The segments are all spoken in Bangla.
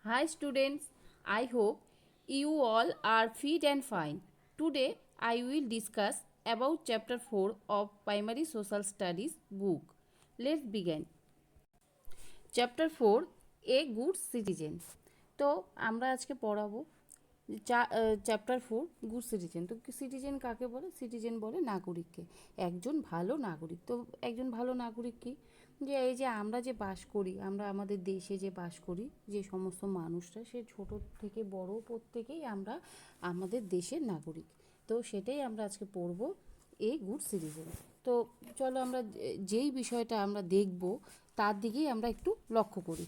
Hi students, I hope you all are fit and fine. Today I will discuss about chapter 4 of Primary Social Studies book. Let's begin. Chapter 4 A good citizen. তো আমরা আজকে পড়াবো চ্যাপ্টার 4 গুড সিটিজেন। তো সিটিজেন কাকে বলে? সিটিজেন বলে নাগরিককে, একজন ভালো নাগরিক। তো একজন ভালো নাগরিক কি? যে এই যে আমরা যে বাস করি, আমরা আমাদের দেশে যে বাস করি, যে সমস্ত মানুষরা, সে ছোট থেকে বড় প্রত্যেকেই আমরা আমাদের দেশের নাগরিক। তো সেটাই আমরা আজকে পড়ব, এ গুড সিটিজেন। তো চলো আমরা যেই বিষয়টা আমরা দেখব তার দিকেই আমরা একটু লক্ষ্য করি।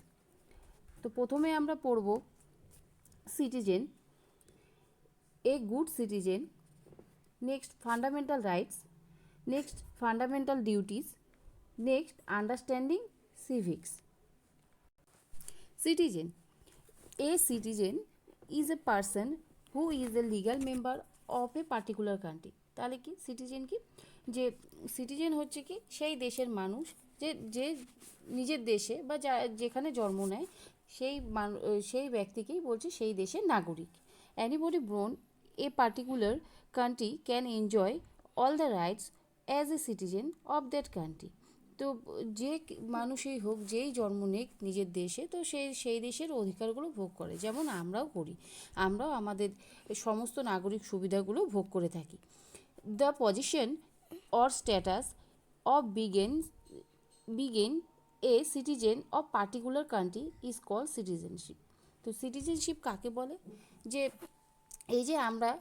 তো প্রথমে আমরা পড়ব citizen, A good citizen, next fundamental rights, next fundamental duties, next understanding civics. Citizen. A citizen is a person who is a legal member of a particular country. তাহলে কি সিটিজেন কি? যে সিটিজেন হচ্ছে কি সেই দেশের মানুষ যে যে নিজের দেশে বা যেখানে জন্ম নেয় সেই ব্যক্তিকেই বলছে সেই দেশের নাগরিক। Anybody born a particular country can enjoy all the rights as a citizen of that country. তো যে মানুষই হোক, যেই জন্ম নেক নিজের দেশে, তো সেই দেশের অধিকারগুলো ভোগ করে, যেমন আমরাও করি। আমরাও আমাদের সমস্ত নাগরিক সুবিধাগুলো ভোগ করে থাকি। The position or status of বিগেন a citizen of particular country is call citizenship. তো সিটিজেনশিপ কাকে বলে? যে এই যে আমরা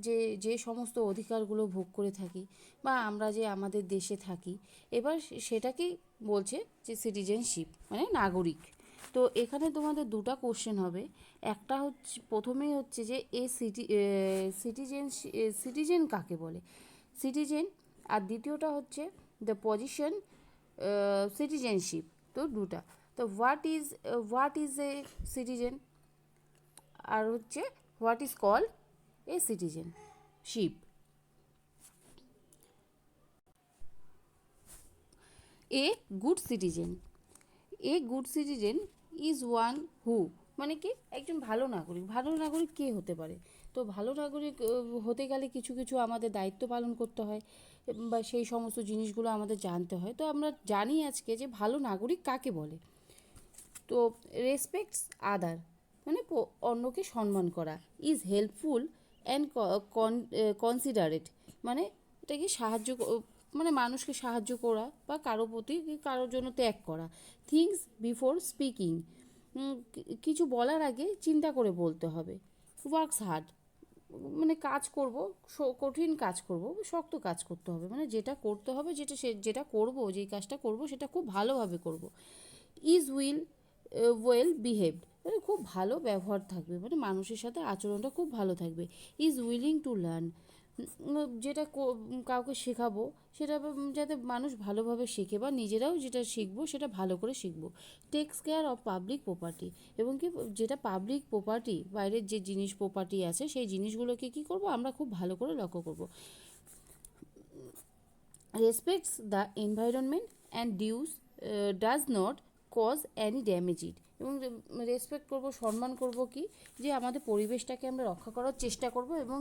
যে যে সমস্ত অধিকারগুলো ভোগ করে থাকি বা আমরা যে আমাদের দেশে থাকি, এবার সেটাকেই বলছে যে সিটিজেনশিপ মানে নাগরিক। তো এখানে তোমাদের দুটো কোশ্চেন হবে। একটা হচ্ছে, প্রথমেই হচ্ছে যে সিটিজেন কাকে বলে, সিটিজেন। আর দ্বিতীয়টা হচ্ছে দ্য পজিশন সিটিজেনশিপ। তো দুটা। তো হোয়াট ইজ এ সিটিজেন, আর হচ্ছে what is call A citizenship. A good citizen, A good citizen is one who, মানে কি একজন ভালো নাগরিক। ভালো নাগরিক কে হতে পারে? তো ভালো নাগরিক হতে গেলে কিছু কিছু আমাদের দায়িত্ব পালন করতে হয় বা সেই সমস্ত জিনিসগুলো আমাদের জানতে হয়। তো আমরা জানি আজকে যে ভালো নাগরিক কাকে বলে। তো রেসপেক্টস আদার মানে অন্যকে সম্মান করা, ইজ হেল্পফুল অ্যান্ড কনসিডারেট মানে এটাকে মানে মানুষকে সাহায্য করা বা কারোর জন্য ত্যাগ করা। থিংস বিফোর স্পিকিং, কিছু বলার আগে চিন্তা করে বলতে হবে। ওয়ার্কস হার্ড মানে কাজ করব, কঠিন কাজ করব, শক্ত কাজ করতে হবে, মানে যেটা করতে হবে, যেটা করব, যেই কাজটা করব সেটা খুব ভালোভাবে করব। ইজ ওয়েল বিহেভড মানে খুব ভালো ব্যবহার থাকবে, মানে মানুষের সাথে আচরণটা খুব ভালো থাকবে। ইজ উইলিং টু লার্ন, যেটা কাউকে শেখাবো সেটা যাতে মানুষ ভালোভাবে শেখে বা নিজেরাও যেটা শিখবো সেটা ভালো করে শিখবো। Text care of public property, এবং কি যেটা পাবলিক প্রপার্টি, বাইরের যে প্রপার্টি আছে সেই জিনিসগুলোকে কি করব আমরা খুব ভালো করে লক্ষ্য করব। Respects the environment and does not cause any damage it, এবং রেসপেক্ট করব, সম্মান করব কি যে আমাদের পরিবেশটাকে আমরা রক্ষা করার চেষ্টা করব এবং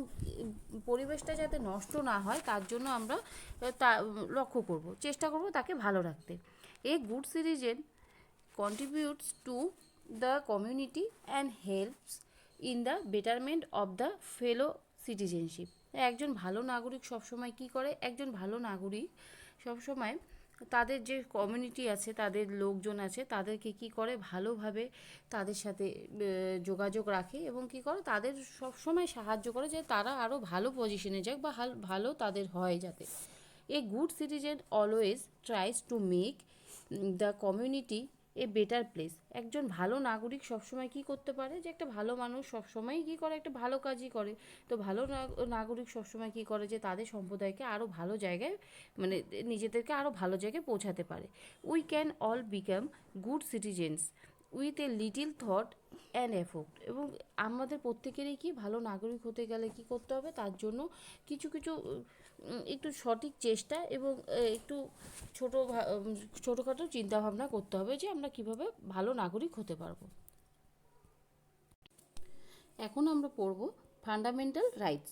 পরিবেশটা যাতে নষ্ট না হয় তার জন্য আমরা তা লক্ষ্য করব, চেষ্টা করব তাকে ভালো রাখতে। এ good citizen contributes to the community and helps in the betterment of the fellow citizenship. একজন ভালো নাগরিক সবসময় কি করে? একজন ভালো নাগরিক সবসময় তাদের যে কমিউনিটি আছে, তাদের লোকজন আছে, তাদেরকে কি করে ভালোভাবে তাদের সাথে যোগাযোগ রাখে এবং কি করে তাদের সবসময় সাহায্য করে যে তারা আরও ভালো পজিশনে যাক বা ভালো তাদের হয় যাতে। এ good citizen always tries to make the community a better place. একজন ভালো নাগরিক সবসময় কি করতে পারে? যে একটা ভালো মানুষ সবসময় কি করে? একটা ভালো কাজই করে। তো ভালো নাগরিক সবসময় কি করে? যে তাদের সম্প্রদায়কে আরও ভালো জায়গায়, মানে নিজেদেরকে আরও ভালো জায়গায় পৌঁছাতে পারে। We can all become good citizens with a little thought and effort, এবং আমাদের প্রত্যেকেরই কি ভালো নাগরিক হতে গেলে কি করতে হবে? তার জন্য কিছু কিছু একটু সঠিক চেষ্টা এবং একটু ছোটোখাটো চিন্তাভাবনা করতে হবে যে আমরা কিভাবে ভালো নাগরিক হতে পারবো। এখন আমরা পড়ব ফান্ডামেন্টাল রাইটস।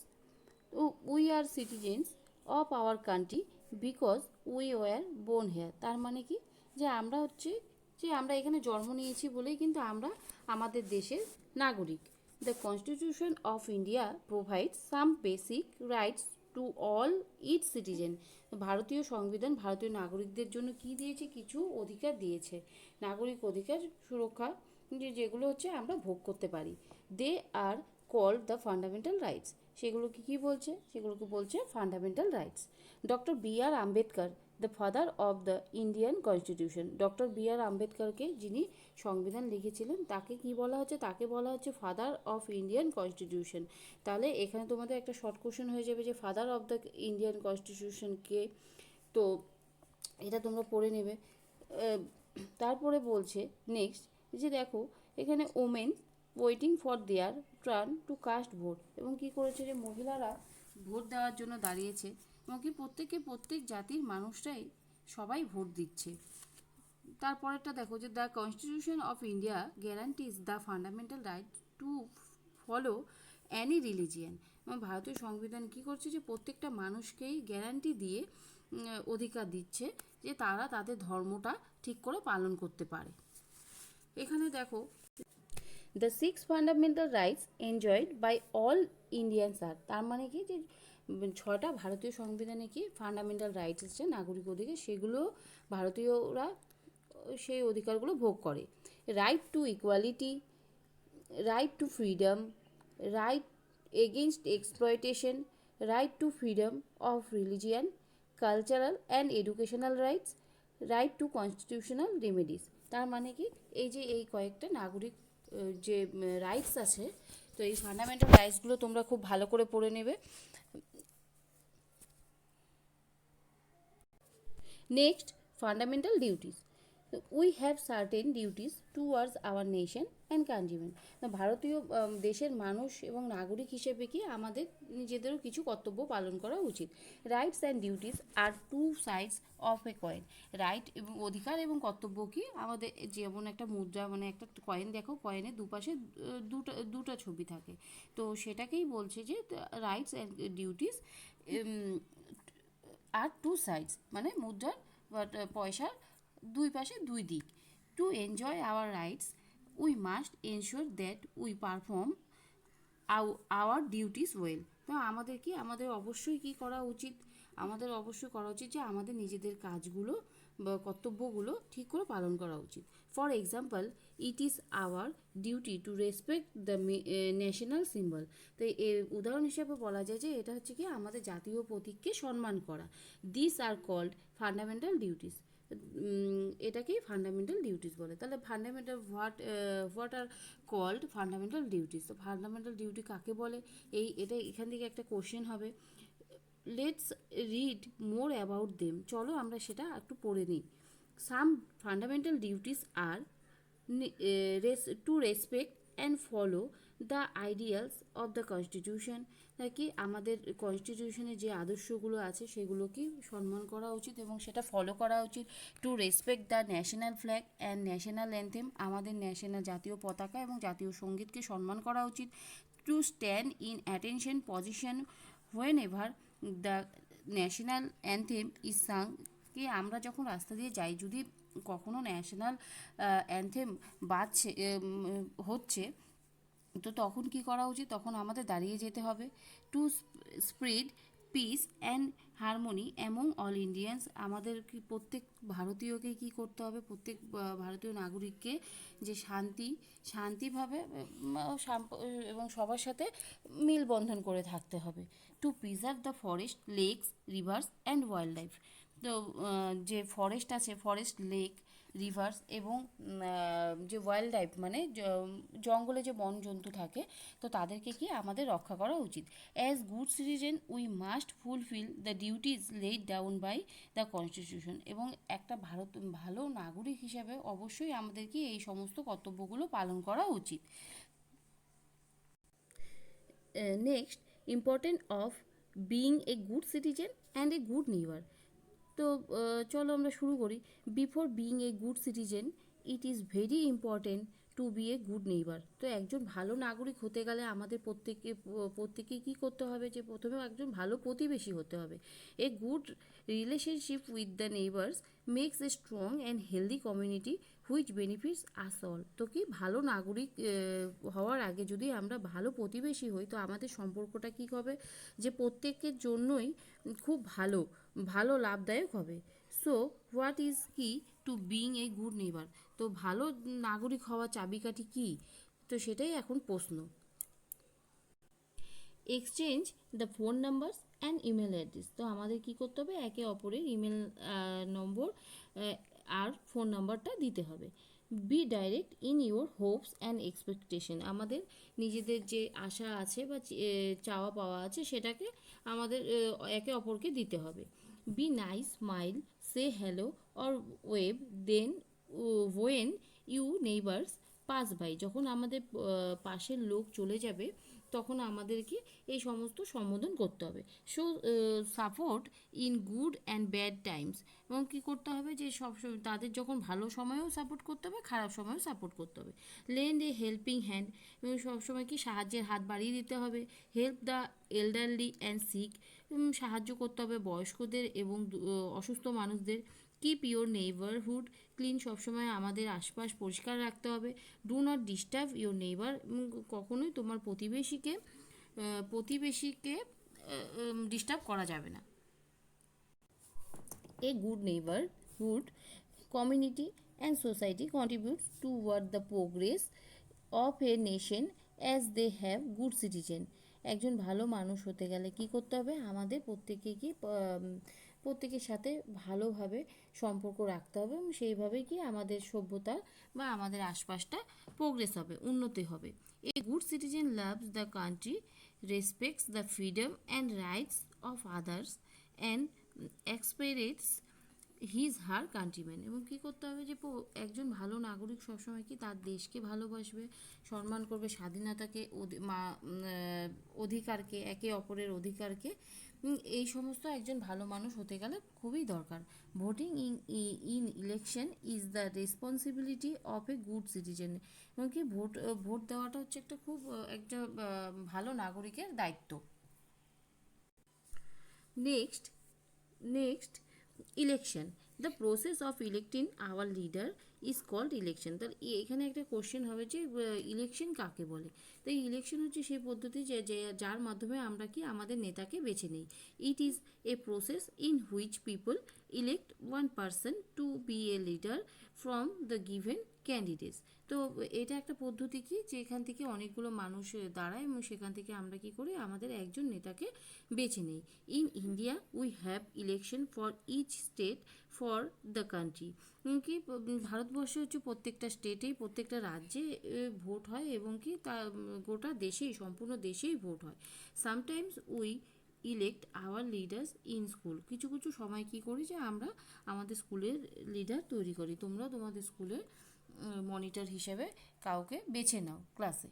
তো we are citizens of our country because we were born here. তার মানে কি, যে আমরা হচ্ছে যে আমরা এখানে জন্ম নিয়েছি বলেই কিন্তু আমরা আমাদের দেশের নাগরিক। The constitution of India provides some basic rights to all it's citizen. ভারতীয় সংবিধান ভারতীয় নাগরিকদের জন্য কি দিয়েছে, কিছু অধিকার দিয়েছে, নাগরিক অধিকার সুরক্ষা, যেগুলো হচ্ছে আমরা ভোগ করতে পারি। They are called the fundamental rights. সেগুলোকে কী বলছে, সেগুলোকে বলছে fundamental rights. Doctor B R Ambedkar, the father of the Indian constitution. Doctor B R আম্বেদকরকে, যিনি সংবিধান লিখেছিলেন, তাকে কি বলা হচ্ছে, তাকে বলা হচ্ছে ফাদার অফ ইন্ডিয়ান কনস্টিটিউশন। তাহলে এখানে তোমাদের একটা শর্ট কোশ্চেন হয়ে যাবে যে father of the Indian constitution কে, তো এটা তোমরা পড়ে নেবে। তারপরে বলছে নেক্সট, যে দেখো এখানে women waiting for their turn to cast vote, এবং কি করেছে, যে মহিলারা ভোট দেওয়ার জন্য দাঁড়িয়েছে, এবং কি প্রত্যেক জাতির মানুষরাই সবাই ভোট দিচ্ছে। তারপরেরটা দেখো, যে the constitution of India guarantees the fundamental right to follow any religion. এবং ভারতীয় সংবিধান কি করছে, যে প্রত্যেকটা মানুষকেই গ্যারান্টি দিয়ে অধিকার দিচ্ছে যে তারা তাদের ধর্মটা ঠিক করে পালন করতে পারে। এখানে দেখো, the six fundamental rights enjoyed by all Indians are. তার মানে কি, যে ছটা ভারতীয় সংবিধানে কি ফান্ডামেন্টাল রাইটস আছে, নাগরিক অধিকার, সেগুলো ভারতীয়রা সেই অধিকারগুলো ভোগ করে। Right to equality, right two freedom, right against exploitation, right two freedom of religion, cultural and educational rights, right two constitutional remedies. তার মানে কি, এই যে এই কয়েকটা নাগরিক যে রাইটস আছে, তো এই ফান্ডামেন্টাল রাইটসগুলো তোমরা খুব ভালো করে পড়ে নেবে। Next, fundamental duties. We have certain duties towards our nation and countrymen. ভারতীয় দেশের মানুষ এবং নাগরিক হিসেবে কি আমাদের নিজেদেরও কিছু কর্তব্য পালন করা উচিত। Rights and duties are two sides of a coin. Right এবং অধিকার এবং কর্তব্য কি আমাদের, যেমন একটা মুদ্রা, মানে একটা কয়েন দেখো, কয়েনের দুপাশে দুটা ছবি থাকে, তো সেটাকেই বলছে যে rights and duties are two sides, মানে মুদ্রার পয়সার দুই পাশে দুই দিক। To enjoy our rights we must ensure that we perform our duties well. তো আমাদের কি, আমাদের অবশ্যই কি করা উচিত, আমাদের অবশ্যই করা উচিত যে আমাদের নিজেদের কাজগুলো বা কর্তব্যগুলো ঠিক করে পালন করা উচিত। For example, it is our duty to respect the national symbol. তো উদাহরণ হিসেবে বলা যায় যে এটা হচ্ছে কি আমাদের জাতীয় প্রতীককে সম্মান করা। This are called fundamental duties. এটাকেই ফান্ডামেন্টাল ডিউটিস বলে। তাহলে fundamental what are called fundamental duties. তো ফান্ডামেন্টাল ডিউটি কাকে বলে, এটা এখান থেকে একটা কোশ্চেন হবে। Let's read more about them. চলো আমরা সেটা একটু পড়ে নিই। Some fundamental duties are to respect and follow the ideals of the constitution. কি আমাদের কনস্টিটিউশনের যে আদর্শগুলো আছে সেগুলোকে সম্মান করা উচিত এবং সেটা ফলো করা উচিত। To respect the national flag and national anthem. আমাদের ন্যাশনাল জাতীয় পতাকা এবং জাতীয় সঙ্গীতকে সম্মান করা উচিত। To stand in attention position when ever the national anthem is sung. কি আমরা যখন রাস্তা দিয়ে যাই, যদি কখনো ন্যাশনাল অ্যান্থেম বাজছে হচ্ছে, তো তখন কি করা উচিত, তখন আমাদের দাঁড়িয়ে যেতে হবে। To spread piece and harmony among all Indians. আমাদের কি প্রত্যেক ভারতীয়কে কি করতে হবে, প্রত্যেক ভারতীয় নাগরিককে যে শান্তিভাবে এবং সবার সাথে মিলবন্ধন করে থাকতে হবে। To preserve the forest, lakes, rivers and wildlife. তো যে ফরেস্ট আছে, ফরেস্ট, লেক, রিভার্স এবং যে ওয়াইল্ড লাইফ মানে জঙ্গলে যে বন জন্তু থাকে, তো তাদেরকে কি আমাদের রক্ষা করা উচিত। As good citizen we must fulfil the duties laid down by the constitution. এবং একটা ভালো নাগরিক হিসাবে অবশ্যই আমাদের কি এই সমস্ত কর্তব্যগুলো পালন করা উচিত। Next, important of being a good citizen and a good neighbour. তো চলো আমরা শুরু করি। Before being a good citizen it is very important to be a good neighbour. তো একজন ভালো নাগরিক হতে গেলে আমাদের প্রত্যেকে কী করতে হবে, যে প্রথমে একজন ভালো প্রতিবেশী হতে হবে। A good relationship with the neighbours makes a strong and healthy community which benefits us all. তো কি ভালো নাগরিক হওয়ার আগে যদি আমরা ভালো প্রতিবেশী হই, তো আমাদের সম্পর্কটা কী হবে, যে প্রত্যেকের জন্যই খুব ভালো ভালো লাভদায়ক হবে। So what is key to being a good neighbour? তো ভালো নাগরিক হওয়ার চাবিকাঠি কী? তো সেটাই এখন প্রশ্ন। Exchange the phone numbers and email address. তো আমাদের কী করতে হবে, একে অপরের ইমেল নম্বর আর ফোন নাম্বারটা দিতে হবে। Be direct in your hopes and expectation. আমাদের নিজেদের যে আশা আছে বা চাওয়া পাওয়া আছে সেটাকে আমাদের একে অপরকে দিতে হবে। Be nice, smile, say hello or wave then when you neighbours pass by. যখন আমাদের পাশের লোক চলে যাবে তখন আমাদেরকে এই সমস্ত সম্বোধন করতে হবে। So support in good and bad Times. এবং কী করতে হবে, যে সবসময় তাদের যখন ভালো সময়েও সাপোর্ট করতে হবে, খারাপ সময়েও সাপোর্ট করতে হবে। Lend a helping hand. এবং সবসময় কি সাহায্যের হাত বাড়িয়ে দিতে হবে। Help the elderly and sick. সাহায্য করতে হবে বয়স্কদের এবং অসুস্থ মানুষদের। Keep your neighbourhood clean. সবসময় আমাদের আশপাশ পরিষ্কার রাখতে হবে। Do not disturb your neighbour. কখনোই তোমার প্রতিবেশীকে ডিস্টার্ব করা যাবে না। A good neighborhood community and society contributes toward the progress of a nation as they have good citizen. একজন ভালো মানুষ হতে গেলে কি করতে হবে, আমাদের প্রত্যেকের সাথে ভালোভাবে সম্পর্ক রাখতে হবে এবং সেইভাবেই কি আমাদের সভ্যতা বা আমাদের আশপাশটা প্রোগ্রেস হবে, উন্নতি হবে। A good citizen loves the country, respects the freedom and rights of others and experience his her countryman. এবং কী করতে হবে, যে একজন ভালো নাগরিক সবসময় কি তার দেশকে ভালোবাসবে, সম্মান করবে, স্বাধীনতাকে, অধিকারকে, একে অপরের অধিকারকে। এই সমস্ত একজন ভালো মানুষ হতে গেলে খুবই দরকার। Voting in election is the responsibility of a good citizen. এবং কি ভোট দেওয়াটা হচ্ছে একটা ভালো নাগরিকের দায়িত্ব। Next election. The process of electing our leader is called election. তাহলে এখানে একটা কোশ্চেন হবে যে ইলেকশন কাকে বলে। তো ইলেকশন হচ্ছে সেই পদ্ধতি যার মাধ্যমে আমরা কি আমাদের নেতাকে বেছে নিই। It is a process in which people elect one person to be a leader from the given candidates. তো এটা একটা পদ্ধতি কি, যে এখান থেকে অনেকগুলো মানুষ দাঁড়ায় এবং সেখান থেকে আমরা কি করি, আমাদের একজন নেতাকে বেছে নিই। In India we have election for each state for the country. কি ভারতবর্ষে হচ্ছে প্রত্যেকটা স্টেটেই, প্রত্যেকটা রাজ্যে ভোট হয় এবং কি তা গোটা দেশেই, সম্পূর্ণ দেশেই ভোট হয়। Sometimes we elect our leaders in school. কিছু কিছু সময় কী করি, যে আমরা আমাদের স্কুলের লিডার তৈরি করি। তোমরা তোমাদের স্কুলের মনিটর হিসেবে কাউকে বেছে নাও ক্লাসে।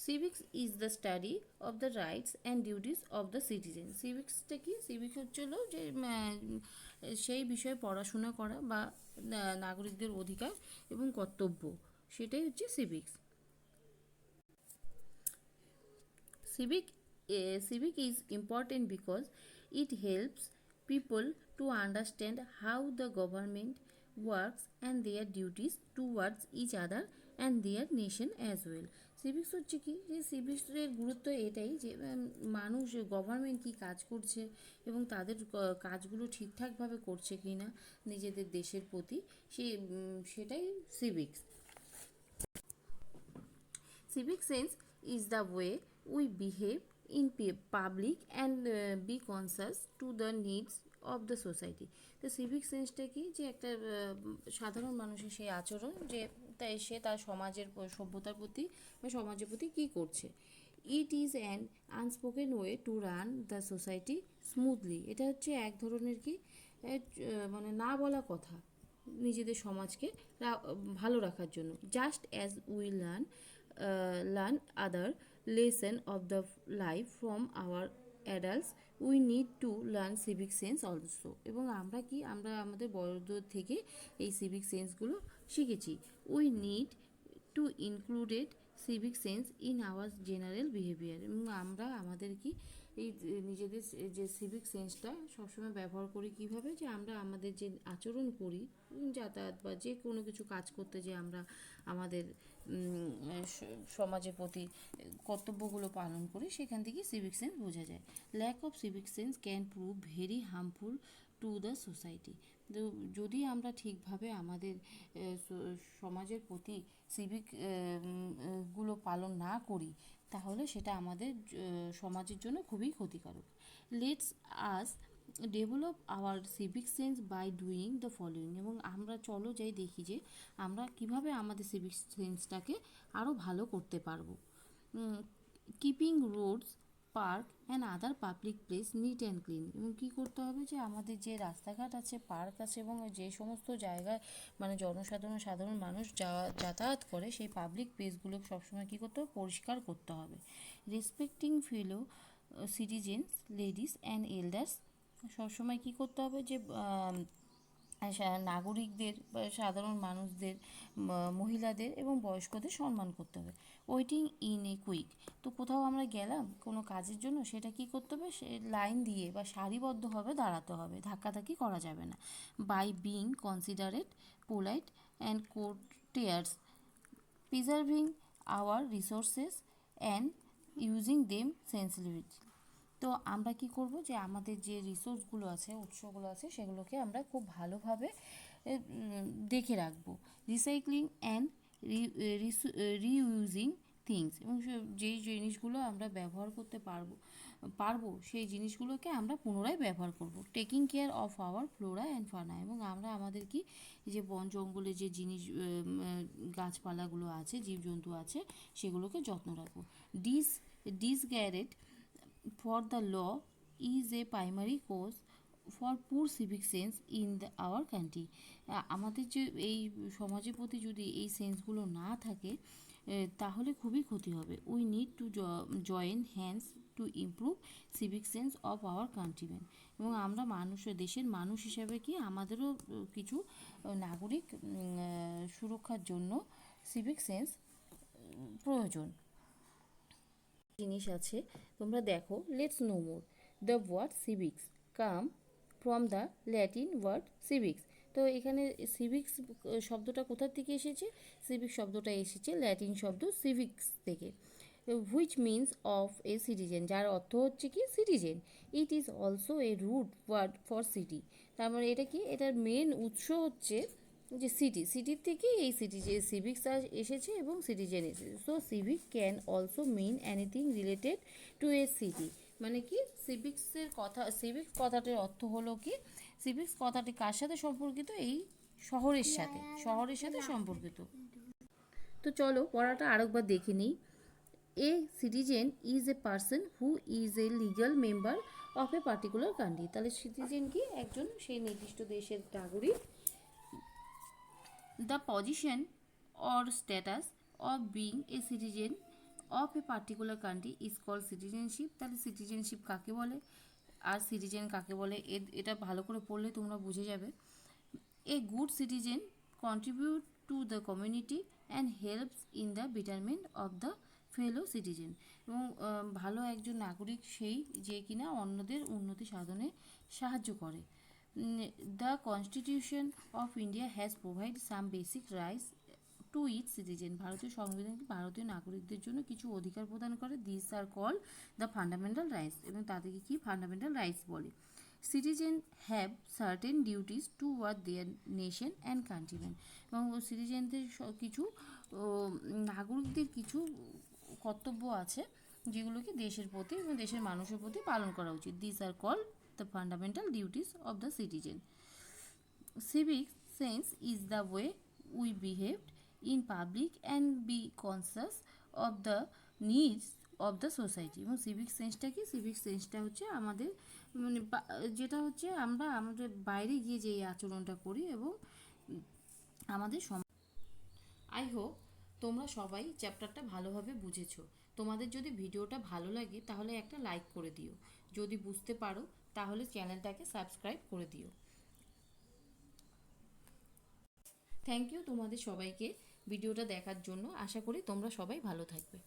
Civics is the study of the rights and duties of the citizen. সিভিক্সটা কি, সিভিক্স হচ্ছিল যে সেই বিষয়ে পড়াশোনা করা বা নাগরিকদের অধিকার এবং কর্তব্য, সেটাই হচ্ছে civics. Civic is important because it helps people to understand how the government works and their duties towards each other and their nation as well. Civics হচ্ছে কি, যে সিভিক্সের গুরুত্ব এটাই যে মানুষ গভর্নমেন্ট কী কাজ করছে এবং তাদের কাজগুলো ঠিকঠাকভাবে করছে কি না নিজেদের দেশের প্রতি, সেটাই civics. Civic sense is the way we behave in public and be conscious to the needs of the society. তো সিভিক সেন্সটা কি, যে একটা সাধারণ মানুষের সেই আচরণ, যে সে তার সমাজের সভ্যতার প্রতি বা সমাজের প্রতি কী করছে। It is an unspoken way to run the society smoothly. এটা হচ্ছে এক ধরনের কি, মানে না বলা কথা নিজেদের সমাজকে ভালো রাখার জন্য। Just as we learn other lesson of the life from our adults, we need to learn civic sense also. এবং আমরা আমাদের বড়দের থেকে এই সিভিক সেন্সগুলো শিখেছি। We need to included civic sense in our general behaviour, এবং আমরা আমাদের কি এই নিজেদের যে সিভিক সেন্সটা সবসময় ব্যবহার করি কিভাবে, যে আমরা আমাদের যে আচরণ করি যাতায়াত বা যে কোনো কিছু কাজ করতে, যে আমরা আমাদের সমাজের প্রতি কর্তব্যগুলো পালন করি, সেখান থেকে সিভিক সেন্স বোঝা যায়। Lack of civic sense can prove very harmful to the society. তো যদি আমরা ঠিকভাবে আমাদের সমাজের প্রতি সিভিক গুলো পালন না করি, তাহলে সেটা আমাদের সমাজের জন্য খুবই ক্ষতিকারক। Let's us develop our civic sense by doing the following, এবং আমরা চলো যাই দেখি যে আমরা কিভাবে আমাদের সিভিক সেন্সটাকে আরও ভালো করতে পারবো। Keeping roads, park and other public place neat and clean, এবং কী করতে হবে, যে আমাদের যে রাস্তাঘাট আছে, পার্ক আছে, এবং যে সমস্ত জায়গায় মানে সাধারণ মানুষ যাতায়াত করে, সেই পাবলিক প্লেসগুলো সবসময় কী করতে হবে, পরিষ্কার করতে হবে। Respecting fellow citizens, ladies and elders, সবসময় কী করতে হবে, যে নাগরিকদের বা সাধারণ মানুষদের, মহিলাদের এবং বয়স্কদের সম্মান করতে হবে। ওয়েটিং ইন এ কুইক, তো কোথাও আমরা গেলাম কোনো কাজের জন্য, সেটা কি করতে হবে, সে লাইন দিয়ে বা সারিবদ্ধভাবে দাঁড়াতে হবে, ধাক্কাধাক্কি করা যাবে না। By being considerate, polite and courteous, preserving our resources and using them sensitively, তো আমরা কি করব, যে আমাদের যে রিসোর্সগুলো আছে, উৎসগুলো আছে, সেগুলোকে আমরা খুব ভালোভাবে দেখে রাখবো। রিসাইক্লিং অ্যান্ড রিইউজিং থিংস, এবং যেই জিনিসগুলো আমরা ব্যবহার করতে পারবো সেই জিনিসগুলোকে আমরা পুনরায় ব্যবহার করব। Taking care of our Flora and ফানা, এবং আমরা আমাদের কি যে বন জঙ্গলে যে জিনিস গাছপালাগুলো আছে, জীবজন্তু আছে, সেগুলোকে যত্ন রাখবো। ডিসগ্যারেট for the law is a primary cause for poor civic sense in our country. আমাদের যে এই সমাজের প্রতি যদি এই সেন্সগুলো না থাকে, তাহলে খুবই ক্ষতি হবে। We need to join hands to improve civic sense of our countryman, এবং আমরা দেশের মানুষ হিসাবে কি আমাদেরও কিছু নাগরিক সুরক্ষার জন্য সিভিক সেন্স প্রয়োজন। জিনিস আছে, তোমরা দেখো। Let's know more. The word civics come from the Latin word civics, তো এখানে সিভিক্স শব্দটা কোথা থেকে এসেছে, সিভিক শব্দটা এসেছে ল্যাটিন শব্দ সিভিক্স থেকে, which means of a citizen, যার অর্থ হচ্ছে কি citizen. It is also a root word for city, তার মানে এটা কি, এটার মেন উৎস হচ্ছে যে সিটির থেকে এই যে সিভিক্স এসেছে এবং সিটিজেন এসেছে। So civic can also mean anything related to a city, মানে কি সিভিক্স কথাটির অর্থ হলো কি, সিভিক্স কথাটি কার সাথে সম্পর্কিত, এই শহরের সাথে সম্পর্কিত। তো চলো পড়াটা আরেকবার দেখে নিই। A citizen is a person who is a legal member of a particular country, তাহলে সিটিজেন কি, একজন সেই নির্দিষ্ট দেশের নাগরিক। The position or status of being a citizen of a particular country is called citizenship, তাহলে সিটিজেনশিপ কাকে বলে আর সিটিজেন কাকে বলে, এটা ভালো করে পড়লে তোমরা বুঝে যাবে। এ good citizen contribute to the community and helps in the betterment of the fellow citizen, এবং ভালো একজন নাগরিক সেই যে কিনা অন্যদের উন্নতি সাধনে সাহায্য করে। The Constitution of India has provided some basic rights to its citizen, ভারতীয় সংবিধান ভারতীয় নাগরিকদের জন্য কিছু অধিকার প্রদান করে। This are call the fundamental rights, এবং তাদেরকে কি ফান্ডামেন্টাল রাইটস বলে। Citizen have certain duties toward their nation and countryman, এবং সিটিজেনদের কিছু নাগরিকদের কিছু কর্তব্য আছে, যেগুলোকে দেশের প্রতি এবং দেশের মানুষের প্রতি পালন করা উচিত। This are call the fundamental duties of the citizen. Civic sense is the way we behave in public and be conscious of the needs of the society, এবং সিভিক সেন্সটা কি, সিভিক সেন্সটা হচ্ছে আমাদের মানে যেটা হচ্ছে আমরা আমাদের বাইরে গিয়ে যে এই আচরণটা করি এবং আমাদের আই হোপ তোমরা সবাই চ্যাপ্টারটা ভালোভাবে বুঝেছো। তোমাদের যদি ভিডিওটা ভালো লাগে তাহলে একটা লাইক করে দিও, যদি বুঝতে পারো তাহলে চ্যানেলটাকে সাবস্ক্রাইব করে দিও। থ্যাংক ইউ তোমাদের সবাইকে ভিডিওটা দেখার জন্য। আশা করি তোমরা সবাই ভালো থাকবে।